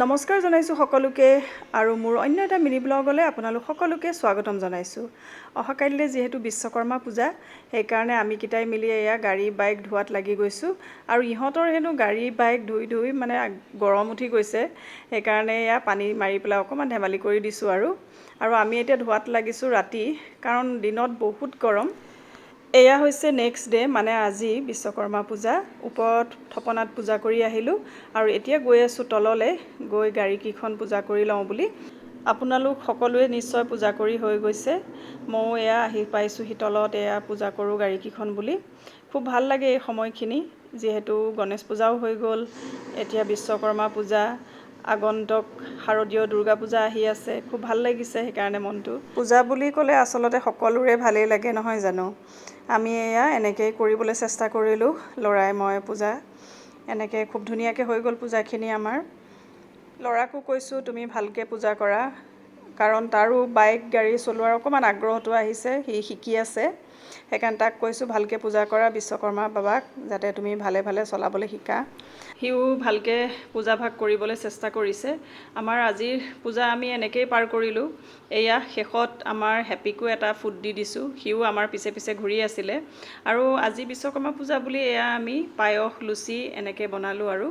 নমস্কাৰ জনাইছোঁ সকলোকে আৰু মোৰ অন্য এটা মিনি ব্লগলৈ আপোনালোক সকলোকে স্বাগতম জনাইছোঁ। অহাকাইলৈ যিহেতু বিশ্বকৰ্মা পূজা, সেইকাৰণে আমি কিটাই মিলি এয়া গাড়ী বাইক ধোৱাত লাগি গৈছোঁ। আৰু ইহঁতৰ হেনো গাড়ী বাইক ধুই ধুই মানে গৰম উঠি গৈছে, সেইকাৰণে এয়া পানী মাৰি পেলাই অকণমান ধেমালি কৰি দিছোঁ। আৰু আমি এতিয়া ধোৱাত লাগিছোঁ ৰাতি, কাৰণ দিনত বহুত গৰম। এয়া হৈছে নেক্সট ডে, মানে আজি বিশ্বকৰ্মা পূজা। ওপৰত থপনাত পূজা কৰি আহিলোঁ আৰু এতিয়া গৈ আছোঁ তললৈ, গৈ গাড়ীকেইখন পূজা কৰি লওঁ বুলি। আপোনালোক সকলোৱে নিশ্চয় পূজা কৰি হৈ গৈছে। ময়ো এয়া আহি পাইছোঁহি তলত, এয়া পূজা কৰোঁ গাড়ীকেইখন বুলি। খুব ভাল লাগে এই সময়খিনি, যিহেতু গণেশ পূজাও হৈ গ'ল, এতিয়া বিশ্বকৰ্মা পূজা, আগন্তুক শাৰদীয় দুৰ্গা পূজা আহি আছে। খুব ভাল লাগিছে সেইকাৰণে মনটো। পূজা বুলি ক'লে আচলতে সকলোৰে ভালেই লাগে নহয় জানো। আমি এয়া এনেকৈয়ে কৰিবলৈ চেষ্টা কৰিলোঁ, ল'ৰাই মই পূজা। এনেকৈ খুব ধুনীয়াকৈ হৈ গ'ল পূজাখিনি আমাৰ। ল'ৰাকো কৈছোঁ তুমি ভালকৈ পূজা কৰা, কাৰণ তাৰো বাইক গাড়ী চলোৱাৰ অকণমান আগ্ৰহটো আহিছে, সি শিকি আছে। সেইকাৰণে তাক কৈছোঁ ভালকৈ পূজা কৰা বিশ্বকৰ্মা বাবাক, যাতে তুমি ভালে ভালে চলাবলৈ শিকা। সিও ভালকৈ পূজা ভাগ কৰিবলৈ চেষ্টা কৰিছে। আমাৰ আজিৰ পূজা আমি এনেকৈয়ে পাৰ কৰিলোঁ। এয়া শেষত আমাৰ হেপিকো এটা ফুট দি দিছোঁ, সিও আমাৰ পিছে পিছে ঘূৰি আছিলে। আৰু আজি বিশ্বকৰ্মা পূজা বুলি এয়া আমি পায়স লুচি এনেকৈ বনালোঁ আৰু